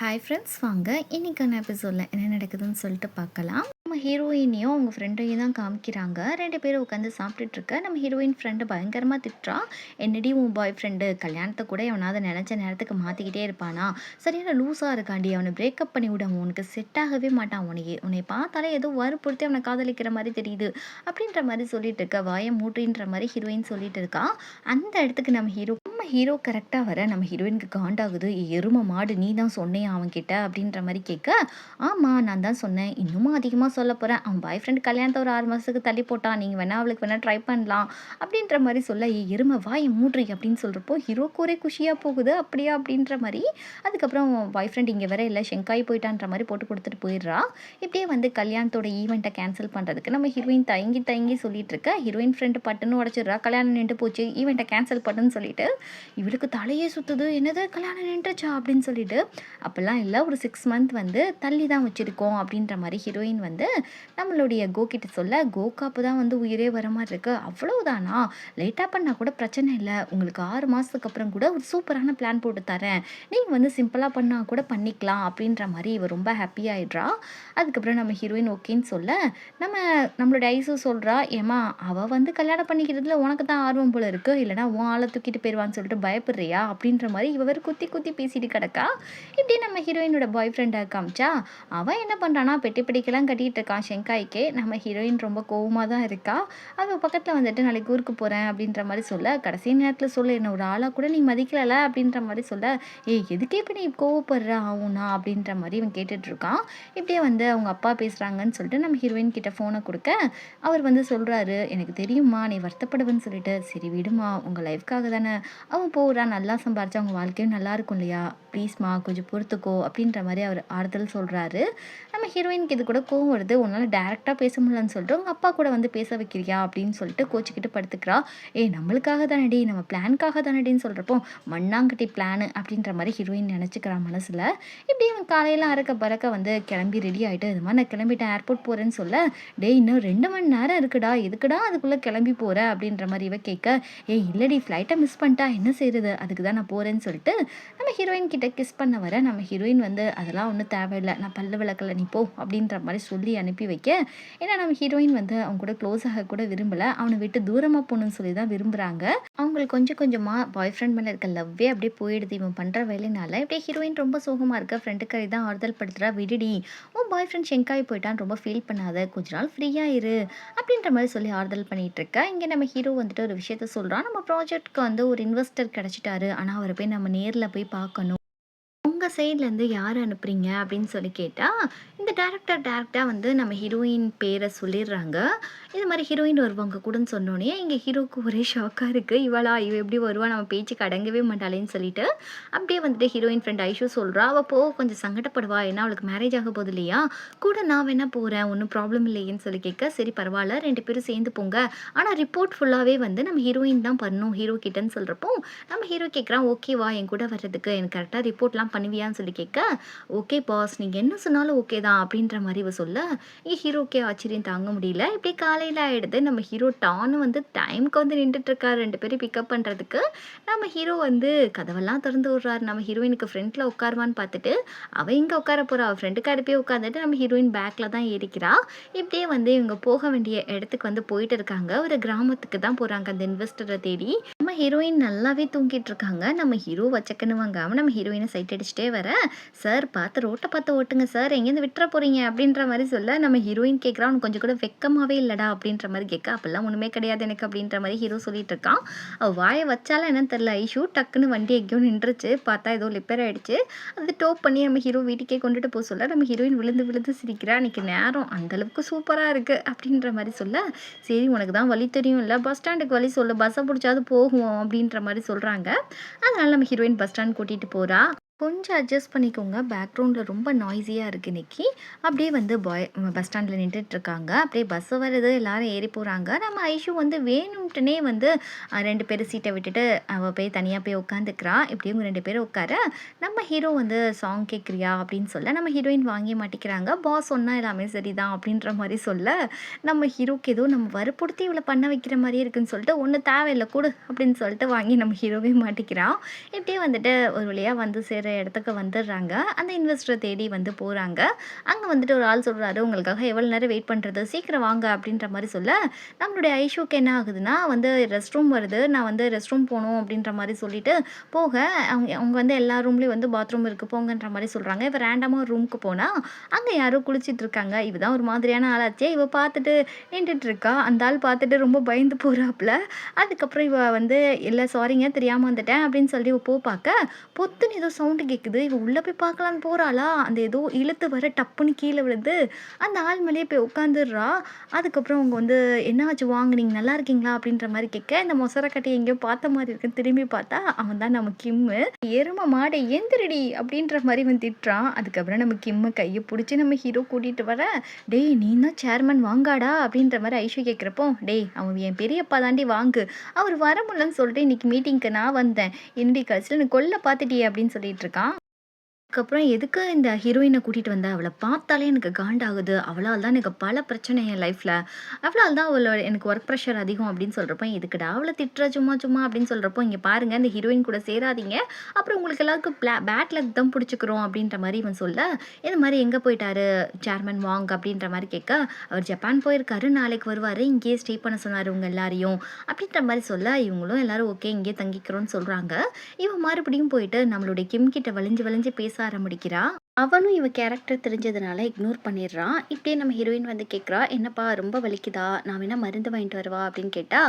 Hi friends, வாங்க இன்னைக்கான எபிசோடில் என்ன நடக்குதுன்னு சொல்லிட்டு பார்க்கலாம். நம்ம ஹீரோயினையும் அவங்க ஃப்ரெண்டையும் தான் காமிக்கிறாங்க. 2 பேரும் உட்காந்து சாப்பிட்டுட்டு இருக்க நம்ம ஹீரோயின் ஃப்ரெண்டு பயங்கரமாக திட்டுறா. என்னடி உன் பாய் ஃப்ரெண்டு கல்யாணத்தை கூட எவனாவது நினச்ச நேரத்துக்கு மாற்றிக்கிட்டே இருப்பானா? சரியான லூஸாக இருக்காண்டி, அவனை பிரேக்கப் பண்ணி விட, அவன் உனக்கு செட் ஆகவே மாட்டான். உன்னை பார்த்தாலே ஏதோ வற்புறுத்தி அவனை காதலிக்கிற மாதிரி தெரியுது அப்படின்ற மாதிரி சொல்லிட்டு இருக்க. வாயை மூட்டுன்ற மாதிரி ஹீரோயின் சொல்லிட்டு இருக்கா. அந்த இடத்துக்கு நம்ம ஹீரோ கரெக்டாக வர நம்ம ஹீரோயினுக்கு காண்டாகுது. எரும மாடு, நீ தான் சொன்னியா அவன்கிட்ட அப்படின்ற மாதிரி கேட்க, ஆமாம் நான் தான் சொன்னேன், இன்னமும் அதிகமாக சொல்ல போகிறேன். அவன் பாய் ஃப்ரெண்ட் கல்யாணத்தை ஒரு 6 மாதத்துக்கு தள்ளி போட்டான், நீங்கள் வேணா அவளுக்கு வேணா ட்ரை பண்ணலாம் அப்படின்ற மாதிரி சொல்ல, எருமை வாயை மூட்ரி அப்படின்னு சொல்கிறப்போ ஹீரோக்கு ஒரே குஷியாக போகுது. அப்படியா அப்படின்ற மாதிரி. அதுக்கப்புறம் பாய் ஃப்ரெண்ட் இங்கே வேற இல்லை, ஷெங்காய் போயிட்டான்ற மாதிரி போட்டு கொடுத்துட்டு போயிடுறா. இப்படியே வந்து கல்யாணத்தோட ஈவெண்ட்டை கேன்சல் பண்ணுறதுக்கு நம்ம ஹீரோயின் தயங்கி தயங்கி சொல்லிட்டு இருக்க. ஹீரோயின் ஃப்ரெண்டு பட்டுன்னு உடச்சிடுறா. கல்யாணம் நின்று போச்சு, ஈவெண்ட்டை கேன்சல் பண்ணுன்னு சொல்லிட்டு. இவளுக்கு தலையே சுற்றுது. என்னது கல்யாணம் நின்றுச்சா அப்படின்னு சொல்லிட்டு. அப்போல்லாம் இல்லை, ஒரு 6 மந்த் வந்து தள்ளி தான் வச்சுருக்கோம் அப்படின்ற மாதிரி ஹீரோயின் வந்து நம்மளுடைய கோகிட்ட சொல்ல, கோகாப்பு தான் வந்து உயிரே வர மாதிரி இருக்குது. அவ்வளவுதானா, லேட்டாக பண்ணால் கூட பிரச்சனை இல்லை, உங்களுக்கு 6 மாதத்துக்கு அப்புறம் கூட ஒரு சூப்பரான பிளான் போட்டு தரேன், நீங்கள் வந்து சிம்பிளாக பண்ணால் கூட பண்ணிக்கலாம் அப்படின்ற மாதிரி இவ ரொம்ப ஹாப்பி ஆகிடுறா. அதுக்கப்புறம் நம்ம ஹீரோயின் ஓகேன்னு சொல்ல, நம்மளோட ஐஸு சொல்கிறா, ஏமா அவள் வந்து கல்யாணம் பண்ணிக்கிறதுல உனக்கு தான் ஆர்வம் போல இருக்குது, இல்லைனா உன் ஆளை தூக்கிட்டு போயிடுவான்னு சொல்லிட்டு பயப்படுறியா அப்படின்ற மாதிரி இவர் குத்தி குத்தி பேசிட்டு கிடக்கா. இப்படி நம்ம ஹீரோயினோட பாய் ஃப்ரெண்டை காமிச்சா, அவன் என்ன பண்ணுறான்னா பெட்டி பெட்டிக்கெல்லாம் கட்டிகிட்டு இருக்கான் ஷெங்காய்க்கு. நம்ம ஹீரோயின் ரொம்ப கோவமாக தான் இருக்கா. அவள் பக்கத்தில் வந்துட்டு நாளைக்கு ஊருக்கு போகிறேன் அப்படின்ற மாதிரி சொல்ல, கடைசி நேரத்தில் சொல்ல, என்ன ஒரு ஆளாக கூட நீ மதிக்கலை அப்படின்ற மாதிரி சொல்ல, எதுக்கே இப்போ நீ கோவப்படுற ஆகுனா அப்படின்ற மாதிரி இவன் கேட்டுட்ருக்கான். இப்படியே வந்து அவங்க அப்பா பேசுகிறாங்கன்னு சொல்லிட்டு நம்ம ஹீரோயின் கிட்ட ஃபோனை கொடுக்க, அவர் வந்து சொல்கிறாரு, எனக்கு தெரியுமா நீ வருத்தப்படுவேன்னு சொல்லிட்டு. சரி விடுமா, உங்கள் லைஃப்காக தானே அவன் போகிறா, நல்லா சம்பாரிச்சா அவங்க வாழ்க்கையும் நல்லா இருக்கும் இல்லையா, ப்ளீஸ்மா கொஞ்சம் பொறுத்துக்கோ அப்படின்ற மாதிரி அவர் ஆறுதல் சொல்கிறாரு. நம்ம ஹீரோயினுக்கு இது கூட கோவம் வருது. உன்னால் டேரெக்டாக பேச முடியலன்னு சொல்லிட்டு உங்கள் அப்பா கூட வந்து பேச வைக்கிறியா அப்படின்னு சொல்லிட்டு கோச்சிக்கிட்டு படுத்துக்கிறா. நம்மளுக்காக தானடி, நம்ம பிளானுக்காக தானடின்னு சொல்கிறப்போ, மண்ணாங்கட்டி பிளானு அப்படின்ற மாதிரி ஹீரோயின் நினச்சிக்கிறா மனசில். இப்படி அவன் காலையில் அறக்க பறக்க வந்து கிளம்பி ரெடி ஆகிட்டு, இது மாதிரி நான் கிளம்பிட்டேன் ஏர்போர்ட் போகிறேன்னு சொல்ல, இன்னும் 2 மணி நேரம் இருக்குடா, எதுக்குடா அதுக்குள்ளே கிளம்பி போகிற அப்படின்ற மாதிரி இவ கேட்க, இல்லடி ஃப்ளைட்டை மிஸ் பண்ணிட்டா என்ன செய்கிறது, அதுக்கு தான் நான் போகிறேன்னு சொல்லிட்டு நம்ம ஹீரோயின் கிட்ட கிஸ் பண்ண வர, நம்ம ஹீரோயின் வந்து அதெல்லாம் ஒன்றும் தேவையில்லை, நான் பல்லு விளக்கல, நீ போ அப்படின்ற மாதிரி சொல்லி அனுப்பி வைக்க, ஏன்னா நம்ம ஹீரோயின் வந்து அவங்க கூட க்ளோஸ் ஆக கூட விரும்பலை, அவனை விட்டு தூரமாக போகணுன்னு சொல்லி தான் விரும்புகிறாங்க. அவங்களுக்கு கொஞ்சம் கொஞ்சமாக பாய் ஃப்ரெண்ட் மேலே இருக்க லவ்வே அப்படியே போயிடுது இவன் பண்ணுற வேலைனால. இப்படியே ஹீரோயின் ரொம்ப சோகமாக இருக்க, ஃப்ரெண்டுக்கு தான் ஆறுதல் படுத்துறா, விடுடி உன் பாய் ஃப்ரெண்ட் ஷெங்காய் போயிட்டான், ரொம்ப ஃபீல் பண்ணாத, கொஞ்ச நாள் ஃப்ரீயாக இரு அப்படின்ற மாதிரி சொல்லி ஆறுதல் பண்ணிட்டு இருக்க. இங்கே நம்ம ஹீரோ வந்துட்டு ஒரு விஷயத்த சொல்கிறான், நம்ம ப்ராஜெக்ட்க்கு வந்து ஒரு இன்வெஸ்டர் கிடச்சிட்டாரு, ஆனால் அவரை போய் நம்ம நேரில் போய் பார்க்கணும், உங்கள் சைட்லேருந்து யார் அனுப்புறீங்க அப்படின்னு சொல்லி கேட்டால், இந்த டேரக்டாக வந்து நம்ம ஹீரோயின் பேரை சொல்லிடுறாங்க. இது மாதிரி ஹீரோயின் வருவாங்க கூடன்னு சொன்னோன்னே இங்கே ஹீரோக்கு ஒரே ஷாக்காக இருக்குது. இவ எப்படி வருவா, நம்ம பேச்சுக்கு அடங்கவே மாட்டாளேன்னு சொல்லிட்டு அப்படியே வந்துட்டு ஹீரோயின் ஃப்ரெண்ட் ஐஷு சொல்கிறா, அவள் கொஞ்சம் சங்கடப்படுவா, ஏன்னா அவளுக்கு மேரேஜ் ஆக போகுது இல்லையா, கூட நான் வேணா போகிறேன், ஒன்றும் ப்ராப்ளம் இல்லையேன்னு சொல்லி கேட்க, சரி பரவாயில்ல 2 பேரும் சேர்ந்து போங்க, ஆனால் ரிப்போர்ட் ஃபுல்லாகவே வந்து நம்ம ஹீரோயின் தான் பண்ணணும் ஹீரோ கிட்டன்னு சொல்கிறப்போ, நம்ம ஹீரோ கேட்குறான், ஓகேவா என் கூட வர்றதுக்கு, எனக்கு கரெக்டாக ரிப்போர்ட்லாம் பண்ணுவியான்னு சொல்லி கேட்க, ஓகே பாஸ் நீங்கள் என்ன சொன்னாலும் ஓகே தான் அப்படின்ற மாதிரி இவ சொல்ல, இங்கே ஹீரோக்கே ஆச்சரியம் தாங்க முடியல. இப்படி காலையில் ஆகிடுது. நம்ம ஹீரோ டான்னு வந்து டைமுக்கு வந்து நின்றுட்டுருக்காரு 2 பேரும் பிக்கப் பண்ணுறதுக்கு. நம்ம ஹீரோ வந்து கதவெல்லாம் திறந்து விட்றாரு. நம்ம ஹீரோயினுக்கு ஃப்ரண்ட்டில் உட்காருவான்னு பார்த்துட்டு அவள் இங்கே உட்கார போகிறா, அவள் ஃப்ரெண்டுக்கு அடுப்பே உட்காந்துட்டு நம்ம ஹீரோயின் பேக்கில் தான் ஏறிக்கிறா. இப்படியே வந்து இவங்க போக வேண்டிய இடத்துக்கு வந்து போயிட்டு இருக்காங்க. ஒரு கிராமத்துக்கு தான் போகிறாங்க அந்த இன்வெஸ்டரை தேடி. நம்ம ஹீரோயின் நல்லாவே தூங்கிட்டு இருக்காங்க. நம்ம ஹீரோ வச்சக்கன்னு வாங்காமல் நம்ம ஹீரோயினை சைட் அடிச்சுட்டே வர, சார் பார்த்து ரோட்டை பார்த்து ஓட்டுங்க சார், எங்கேருந்து விட்டுற போகிறீங்க அப்படின்ற மாதிரி சொல்ல, நம்ம ஹீரோயின் கேட்குறா, அவனுக்கு கொஞ்சம் கூட வெக்கமாகவே இல்லைடா அப்படின்ற மாதிரி கேட்க, அப்போல்லாம் ஒன்றுமே கிடையாது எனக்கு அப்படின்ற மாதிரி ஹீரோ சொல்லிட்டு இருக்கான். அவள் வாயை வச்சாலும் என்னன்னு தெரில, ஐஷு டக்குன்னு வண்டி எங்கேயோ நின்றுச்சு, பார்த்தா ஏதோ லிப்பர் ஆகிடுச்சு. அது டோப் பண்ணி நம்ம ஹீரோ வீட்டுக்கே கொண்டுட்டு போக சொல்ல, நம்ம ஹீரோயின் விழுந்து விழுந்து சிரிக்கிறா, அன்றைக்கி நேரம் அந்தளவுக்கு சூப்பராக இருக்குது அப்படின்ற மாதிரி சொல்ல, சரி உனக்கு தான் வழி தெரியும் இல்லை, பஸ் ஸ்டாண்டுக்கு வழி சொல்லு, பஸ்ஸை பிடிச்சாது போகுவோம் அப்படின்ற மாதிரி சொல்கிறாங்க. அதனால நம்ம ஹீரோயின் பஸ் ஸ்டாண்ட் கூட்டிகிட்டு போகிறா. கொஞ்சம் அட்ஜஸ்ட் பண்ணிக்கோங்க, பேக்ரவுண்டில் ரொம்ப நாய்ஸியாக இருக்குது இன்றைக்கி. அப்படியே வந்து பஸ் ஸ்டாண்டில் நின்றுட்டுருக்காங்க. அப்படியே பஸ்ஸு வருது, எல்லோரும் ஏறி போகிறாங்க. நம்ம ஐஷு வந்து வேணும்ட்டுனே வந்து 2 பேரும் சீட்டை விட்டுட்டு அவள் போய் தனியாக போய் உட்காந்துக்கிறா. இப்படி இவங்க 2 பேரும் உட்கார, நம்ம ஹீரோ வந்து சாங் கேட்குறியா அப்படின்னு சொல்ல, நம்ம ஹீரோயின் வாங்கி மாட்டிக்கிறாங்க. பாஸ் சொன்னால் எல்லாமே சரிதான் அப்படின்ற மாதிரி சொல்ல, நம்ம ஹீரோக்கு ஏதோ நம்ம வற்புறுத்தி இவளை பண்ண வைக்கிற மாதிரியே இருக்குன்னு சொல்லிட்டு, ஒன்றும் தேவையில்லை கொடு அப்படின்னு சொல்லிட்டு வாங்கி நம்ம ஹீரோவே மாட்டிக்கிறான். இப்படியே வந்துட்டு ஒரு வழியாக வந்து இருக்கிற இடத்துக்கு வந்துடுறாங்க. அந்த இன்வெஸ்டர தேடி வந்து போறாங்க. அங்க வந்துட்டு ஒரு ஆள் சொல்றாரு, "உங்களுக்காக எவ்வளோ நேரம் வெயிட் பண்றது? சீக்கிரம் வாங்க." அப்படின்ற மாரி சொல்ல, நம்மளுடைய ஐஷுக்கு என்ன ஆகுதுன்னா, வந்து ரெஸ்ட் ரூம் வருது. நான் வந்து ரெஸ்ட் ரூம் போணும் அப்படின்ற மாரி சொல்லிட்டு போக, அவங்க அவங்க வந்து எல்லா ரூம்லயும் வந்து பாத்ரூம் இருக்கு போங்கன்ற மாரி சொல்றாங்க. இவ ரேண்டமா ஒரு ரூமுக்கு போனா, அங்க யாரோ குளிச்சிட்டு இருக்காங்க. இவ தான் ஒரு மாதிரியான ஆளாச்சே. இவ பார்த்துட்டு நின்டுட்டு இருக்கா. அந்த ஆள் பார்த்துட்டு ரொம்ப பயந்து போறாப்புல. அதுக்கப்புறம் இவ வந்து, "இல்ல சாரிங்க தெரியாம வந்துட்டேன்" அப்படின்னு சொல்லி இவ பாக்க, பொத்துன்னு ஏதோ சவுண்டு கேட்குது. இவ உள்ள போய் பார்க்கலான்னு போறாளா, அந்த ஏதோ இழுத்து வர டப்புன்னு கீழ விழுந்து, அந்த ஆள் மேலேயே போய் உட்காந்துர்றா. அதுக்கப்புறம் அவங்க வந்து, "என்னாச்சு வாங்க, நீங்க நல்லா இருக்கீங்களா?" அப்படின்ற மாரி கேட்க, இந்த மொசரக்கட்டைய எங்கேயோ பார்த்த மாரி இருக்குன்னு திரும்பி பார்த்தா, அவன் தான் நம்ம கிம்மு. "எரும மாடே எந்திரிடி" அப்படின்ற மாரி இவன் திட்டுறான். அதுக்கப்புறம் நம்ம கிம்மு கைய புடிச்சு நம்ம ஹீரோ கூட்டிட்டு வர, "டேய் நீ தான் சேர்மன் வாங்காடா" அப்படின்ற மாரி ஐஷு கேட்கிறப்போ, "டேய் அவன் என் பெரியப்பா தாண்டி வாங்கு. அவரு வர முடியலன்னு சொல்லிட்டு இன்னைக்கு மீட்டிங்க்கு நான் வந்தேன். என்னடி கடைசில என்ன கொல்ல பார்த்துட்டியே" அப்படின்னு சொல்லிட்டு இருக்கான். அதுக்கப்புறம் எதுக்கு இந்த ஹீரோயின கூட்டிட்டு வந்த? அவள பார்த்தாலே எனக்கு காண்டாகுது. அவளால தான் எனக்கு பல பிரச்சனை என் லைஃப்ல. அவளால தான் எனக்கு ஒர்க் ப்ரெஷர் அதிகம் அப்படின்னு சொல்றப்போ, எதுக்குடா அவள திட்டுற சும்மா சும்மா அப்படின்னு சொல்றப்போ, இங்க பாருங்க இந்த ஹீரோயின் கூட சேராதீங்க. அப்புறம் உங்களுக்கு எல்லாருக்கும் பேட் லக் தான் புடிச்சுக்கிறோம் அப்படின்ற மாரி இவன் சொல்ல, இது மாரி எங்க போயிட்டாரு சேர்மன் வாங் அப்படின்ற மாரி கேட்க, அவர் ஜப்பான் போயிருக்காரு. நாளைக்கு வருவாரு. இங்கேயே ஸ்டே பண்ண சொன்னாரு உங்க எல்லாரையும். அப்படின்ற மாரி சொல்ல, இவங்களும் எல்லாரும் ஓகே இங்கேயே தங்கிக்கிறோம்னு சொல்றாங்க. இவன் மறுபடியும் போயிட்டு நம்மளுடைய கிம் கிட்ட வழிஞ்சு வழிஞ்சு பேச ஆரம்பிக்கிறா. அவனும் இவ கேரக்டர் தெரிஞ்சதுனால இக்னோர் பண்ணிடுறான். இப்படியே நம்ம ஹீரோயின் வந்து கேட்குறா, "என்னப்பா ரொம்ப வலிக்குதா? நான் வேணா மருந்து வாங்கிட்டு வரவா?" அப்படின்னு கேட்டா,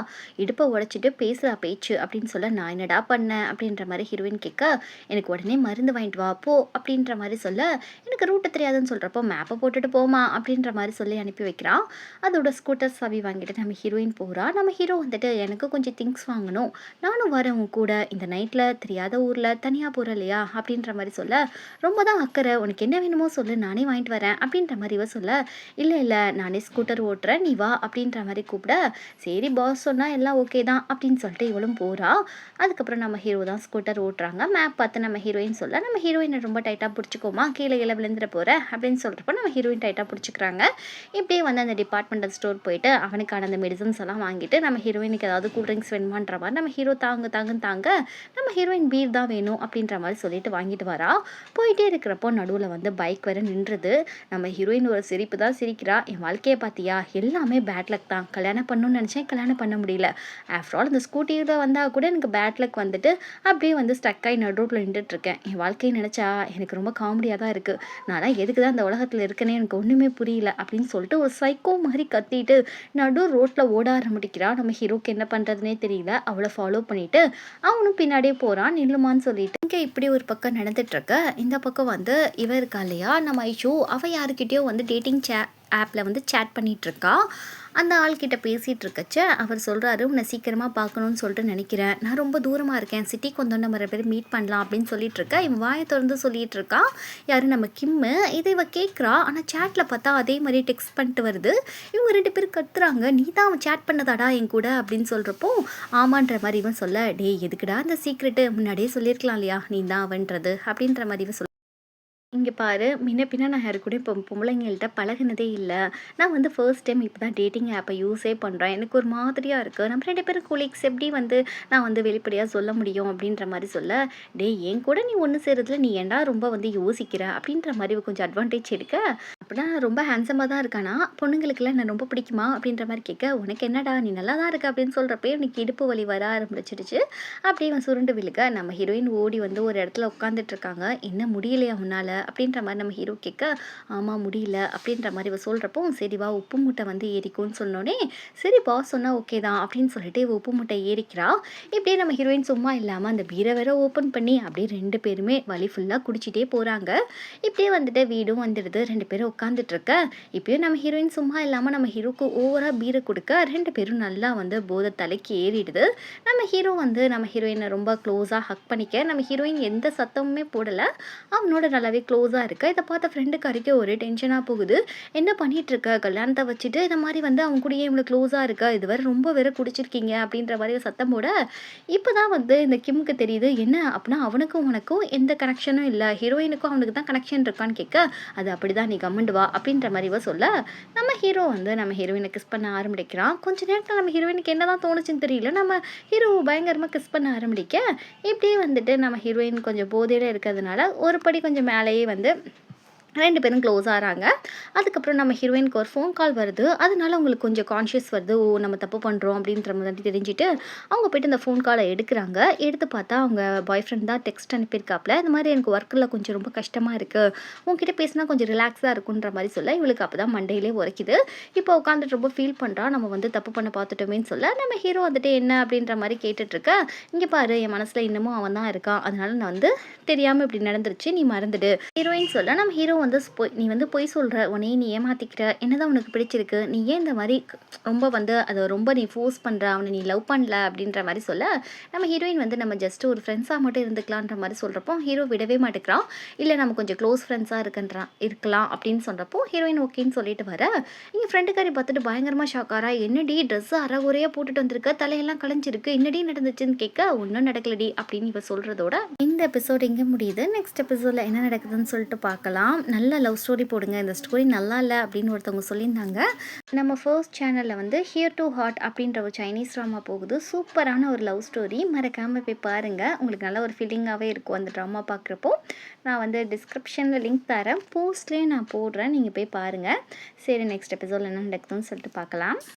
"இடுப்பை உடைச்சிட்டு பேசுறா பேச்சு" அப்படின்னு சொல்ல, "நான் என்னடா பண்ணேன்?" அப்படின்ற மாதிரி ஹீரோயின் கேட்க, "எனக்கு உடனே மருந்து வாங்கிட்டு வா போ" அப்படின்ற மாதிரி சொல்ல, "எனக்கு ரூட்டு தெரியாதுன்னு சொல்கிறப்போ மேப்பை போட்டுட்டு போமா" அப்படின்ற மாதிரி சொல்லி அனுப்பி வைக்கிறான். அதோட ஸ்கூட்டர் சாவி வாங்கிட்டு நம்ம ஹீரோயின் போகிறா. நம்ம ஹீரோ வந்துட்டு, "எனக்கு கொஞ்சம் திங்ஸ் வாங்கணும், நானும் வரேன் உன் கூட, இந்த நைட்டில் தெரியாத ஊரில் தனியாக போகிற இல்லையா" அப்படின்ற மாதிரி சொல்ல, "ரொம்ப தான் அக்கறை, உனக்கு என்ன வேணுமோ சொல்லு நானே வாங்கிட்டு வரேன்" அப்படின்ற மாதிரி இவ சொல்ல, "இல்லை இல்லை நானே ஸ்கூட்டர் ஓட்டுறேன் நீ வா" அப்படின்ற மாதிரி கூப்பிட, சரி பாஸ் சொன்னால் எல்லாம் ஓகே தான் அப்படின்னு சொல்லிட்டு இவளும் போகிறா. அதுக்கப்புறம் நம்ம ஹீரோ தான் ஸ்கூட்டர் ஓட்டுறாங்க. மேப் பார்த்து நம்ம ஹீரோயின் சொல்ல, நம்ம ஹீரோயினை ரொம்ப டைட்டாக பிடிச்சிக்கோமா, கீழே கீழே விழுந்துட போகிற அப்படின்னு சொல்கிறப்ப நம்ம ஹீரோயின் டைட்டாக பிடிச்சிக்கிறாங்க. இப்படியே வந்து அந்த டிபார்ட்மெண்டல் ஸ்டோர் போயிட்டு அவனுக்கான அந்த மெடிசன்ஸ் எல்லாம் வாங்கிட்டு, நம்ம ஹீரோயினுக்கு ஏதாவது கூல் ட்ரிங்க்ஸ் வேணுமான்ற மாதிரி நம்ம ஹீரோ தாங்குன்னு தாங்க, நம்ம ஹீரோயின் பீர் தான் வேணும் அப்படின்ற மாதிரி சொல்லிட்டு வாங்கிட்டு வரா. போயிட்டே இருக்கிறப்போ நடுவில் வந்து பைக் வேற நின்றுது. நம்ம ஹீரோயின் ஒரு சிரிப்பு தான் சிரிக்கிறா, "என் வாழ்க்கையை பார்த்தியா, எல்லாமே பேட் லக் தான். கல்யாணம் பண்ணணும்னு நினச்சேன், கல்யாணம் பண்ண முடியல. ஆஃப்டர் ஆல் இந்த ஸ்கூட்டியில் வந்தால் கூட எனக்கு பேட் லக் வந்துட்டு அப்படியே வந்து ஸ்டக் ஆகி நடுவில் நின்றுட்டுருக்கேன். என் வாழ்க்கையை நினச்சா எனக்கு ரொம்ப காமெடியாக தான் இருக்குது. நான்லாம் எதுக்கு தான் இந்த உலகத்தில் இருக்கேனே எனக்கு ஒன்றுமே புரியல" அப்படின்னு சொல்லிட்டு ஒரு சைக்கோ மாதிரி கத்திட்டு நடு ரோட்டில் ஓட ஆரம்பிக்கிறா. நம்ம ஹீரோக்கு என்ன பண்ணுறதுனே தெரியல. அவளை ஃபாலோ பண்ணிட்டு அவனும் பின்னாடியே போகிறான். நில்லுமான்னு சொல்லிட்டு இங்கே இப்படி ஒரு பக்கம் நடந்துட்டுருக்க, இந்த பக்கம் வந்து இவ இருக்கா இல்லையா நம்ம ஐஷு, அவள் யாருக்கிட்டேயோ வந்து டேட்டிங் ஆப்பில் வந்து சேட் பண்ணிகிட்ருக்கா. அந்த ஆள்கிட்ட பேசிகிட்டு இருக்கச்ச அவர் சொல்கிறாரு, "உன்னை சீக்கிரமாக பார்க்கணுன்னு சொல்லிட்டு நினைக்கிறேன். நான் ரொம்ப தூரமாக இருக்கேன். சிட்டிக்கு வந்தோன்னே நம்ம பேர் மீட் பண்ணலாம்" அப்படின்னு சொல்லிட்டு இருக்கா. இவன் வாயை திறந்து சொல்லிட்டு இருக்கா. யார் நம்ம கிம்மு. இதை இவ கேட்குறா. ஆனால் சேட்டில் பார்த்தா அதே மாதிரி டெக்ஸ்ட் பண்ணிட்டு வருது. இவங்க 2 பேரும் கத்துறாங்க, "நீ தான் அவன் சேட் பண்ணதாடா என் கூட" அப்படின்னு சொல்கிறப்போ, ஆமான்ற மாதிரி இவன் சொல்ல, "டேய் எதுக்குடா அந்த சீக்ரெட்டு, முன்னாடியே சொல்லியிருக்கலாம் இல்லையா நீ தான் அவன்றது" அப்படின்ற மாதிரி இவன் சொல்ல, இங்க பாரு, முன்ன பின்ன நான் யாரு கூடயும் இப்போ பொம்பளைங்கள்ட்ட பழகுனதே இல்ல. நான் வந்து ஃபர்ஸ்ட் டைம் இப்போ தான் டேட்டிங் ஆப்ப யூஸே பண்றேன். எனக்கு ஒரு மாதிரியா இருக்கு. நம்ம 2 பேரும் கொலீக்ஸ் எப்படி வந்து நான் வந்து வெளிப்படையா சொல்ல முடியும் அப்படின்ற மாரி சொல்ல, "டேய் என் கூட நீ ஒண்ணு சேர்றதுல நீ ஏன்டா ரொம்ப வந்து யோசிக்கிற?" அப்படின்ற மாரி இவ கொஞ்சம் அட்வான்டேஜ் எடுக்க, "அப்படின்னா ரொம்ப ஹேண்ட்ஸமா தான் இருக்கானா? பொண்ணுங்களுக்கெல்லாம் என்ன ரொம்ப பிடிக்குமா?" அப்படின்ற மாரி கேட்க, "உனக்கு என்னடா நீ நல்லா தான் இருக்க" அப்படின்னு சொல்றப்பயே எனக்கு இடுப்பு வலி வர ஆரம்பிச்சிடுச்சு. அப்படியே இவன் சுருண்டு விழுக, நம்ம ஹீரோயின் ஓடி வந்து ஒரு இடத்துல உட்காந்துட்டு இருக்காங்க. "என்ன முடியலையா உன்னால?" அப்படின்ற மாதிரி நம்ம ஹீரோ கேட்க, "ஆமாம் முடியல" அப்படின்ற மாதிரி இவ சொல்கிறப்போ, "சரி வா உப்பு மூட்டை வந்து ஏறிக்கும்னு" சொன்னோடனே, "சரி பாஸ் சொன்னால் ஓகே தான்" அப்படின்னு சொல்லிட்டு இவ உப்பு மூட்டை ஏறிக்கிறா. இப்படியே நம்ம ஹீரோயின் சும்மா இல்லாமல் அந்த பீரை வேற ஓப்பன் பண்ணி அப்படியே 2 பேருமே வழி ஃபுல்லாக குடிச்சிட்டே போகிறாங்க. இப்படியே வந்துட்டு வீடும் வந்துடுது. 2 பேரும் உட்காந்துட்டு இருக்க, இப்பயும் நம்ம ஹீரோயின் சும்மா இல்லாமல் நம்ம ஹீரோக்கு ஓவராக பீரை கொடுக்க 2 பேரும் நல்லா வந்து போதை தலைக்கு ஏறிடுது. நம்ம ஹீரோ வந்து நம்ம ஹீரோயினை ரொம்ப க்ளோஸாக ஹக் பண்ணிக்க, நம்ம ஹீரோயின் எந்த சத்தமுமே போடலை. அவனோட நல்லாவே க்ளோஸாக இருக்க. இதை பார்த்த ஃப்ரெண்டுக்காரிக்கு ஒரே டென்ஷனாக போகுது. என்ன பண்ணிகிட்ருக்க, கல்யாணத்தை வச்சுட்டு இந்த மாதிரி வந்து அவங்க கூடயே இவ்வளோ க்ளோஸாக இருக்க, இது வேறு ரொம்ப வேற குடிச்சிருக்கீங்க அப்படின்ற மாதிரி சத்தம் போட, இப்போ தான் வந்து இந்த கிம்முக்கு தெரியுது என்ன அப்படின்னா அவனுக்கும் உனக்கும் எந்த கனெக்ஷனும் இல்லை, ஹீரோயினுக்கும் அவனுக்கு தான் கனெக்ஷன் இருக்கான்னு கேட்க, அது அப்படி தான் நீ கம்முண்டு வா அப்படின்ற மாதிரி சொல்ல, நம்ம ஹீரோ வந்து நம்ம ஹீரோயினை கிஸ் பண்ண ஆரம்பிக்கிறான். கொஞ்ச நேரத்தில் நம்ம ஹீரோயினுக்கு என்ன தான் தோணுச்சுன்னு தெரியல, நம்ம ஹீரோ பயங்கரமாக கிஸ் பண்ண ஆரம்பிக்க, இப்படியே வந்துட்டு நம்ம ஹீரோயின் கொஞ்சம் போதையில் இருக்கிறதுனால ஒரு படி கொஞ்சம் மேலேயே வந்து 2 பேரும் க்ளோஸ் ஆகிறாங்க. அதுக்கப்புறம் நம்ம ஹீரோயினுக்கு ஒரு ஃபோன் கால் வருது. அதனால அவங்களுக்கு கொஞ்சம் கான்ஷியஸ் வருது. ஓ! நம்ம தப்பு பண்ணுறோம் அப்படின்ற மாதிரி தெரிஞ்சுட்டு, அவங்க போய்ட்டு அந்த ஃபோன் காலை எடுக்கிறாங்க. எடுத்து பார்த்தா அவங்க பாய் ஃப்ரெண்ட் தான் டெக்ஸ்ட் அனுப்பியிருக்காப்புல. இந்த மாதிரி எனக்கு ஒர்க்கில் கொஞ்சம் ரொம்ப கஷ்டமாக இருக்குது. உன்கிட்ட பேசினா கொஞ்சம் ரிலாக்ஸாக இருக்குன்ற மாதிரி சொல்ல, இவளுக்கு அப்போ தான் மண்டையிலே உரைக்குது. இப்போ உட்காந்துட்டு ரொம்ப ஃபீல் பண்ணுறா. நம்ம வந்து தப்பு பண்ண பார்த்துட்டோமேன்னு சொல்ல, நம்ம ஹீரோ வந்துட்டு என்ன அப்படின்ற மாதிரி கேட்டுட்ருக்க, இங்கே பாரு என் மனசில் இன்னமும் அவன் தான் இருக்கான். அதனால நான் வந்து தெரியாமல் இப்படி நடந்துருச்சு, நீ மறந்துடு. ஹீரோயின் சொல்ல, நம்ம ஹீரோ வந்து நீ வந்து பொய் சொல்கிற, உன்னையே நீ ஏமாற்றிக்கிற, என்னதான் உனக்கு பிடிச்சிருக்கு, நீ ஏன் இந்த மாதிரி ரொம்ப வந்து அதை ரொம்ப நீ ஃபோர்ஸ் பண்ணுற, அவனை நீ லவ் பண்ணல அப்படின்ற மாதிரி சொல்ல, நம்ம ஹீரோயின் வந்து நம்ம ஜஸ்ட் ஒரு ஃப்ரெண்ட்ஸாக மட்டும் இருந்துக்கலான்ற மாதிரி சொல்கிறப்போ ஹீரோ விடவே மாட்டேங்கிறான். இல்லை நம்ம கொஞ்சம் க்ளோஸ் ஃப்ரெண்ட்ஸாக இருக்கலாம் அப்படின்னு சொல்கிறப்போ ஹீரோயின் ஓகேன்னு சொல்லிட்டு வர, இங்கே ஃப்ரெண்டுக்காரி பார்த்துட்டு பயங்கரமாக ஷாக்காரா, என்னடி ட்ரெஸ்ஸு அறகுறையாக போட்டுட்டு வந்திருக்க, தலையெல்லாம் கலைஞ்சிருக்கு, என்னடி நடந்துச்சுன்னு கேட்க, ஒன்றும் நடக்கலடி அப்படின்னு இப்போ சொல்கிறதோட இந்த எபிசோட் இங்கே முடியுது. நெக்ஸ்ட் எபிசோடில் என்ன நடக்குதுன்னு சொல்லிட்டு பார்க்கலாம். நல்ல லவ் ஸ்டோரி போடுங்க, இந்த ஸ்டோரி நல்லா இல்லை அப்படின்னு ஒருத்தவங்க சொல்லியிருந்தாங்க. நம்ம ஃபர்ஸ்ட் சேனலில் வந்து ஹியர் டு ஹார்ட் அப்படின்ற ஒரு சைனீஸ் ட்ராமா போகுது. சூப்பரான ஒரு லவ் ஸ்டோரி, மறக்காமல் போய் பாருங்கள். உங்களுக்கு நல்ல ஒரு ஃபீலிங்காகவே இருக்கும் அந்த ட்ராமா பார்க்குறப்போ. நான் வந்து டிஸ்கிரிப்ஷனில் லிங்க் தரேன், போஸ்ட்லேயே நான் போடுறேன், நீங்கள் போய் பாருங்கள். சரி, நெக்ஸ்ட் எபிசோடில் என்ன நடக்குதுன்னு சொல்லிட்டு பார்க்கலாம்.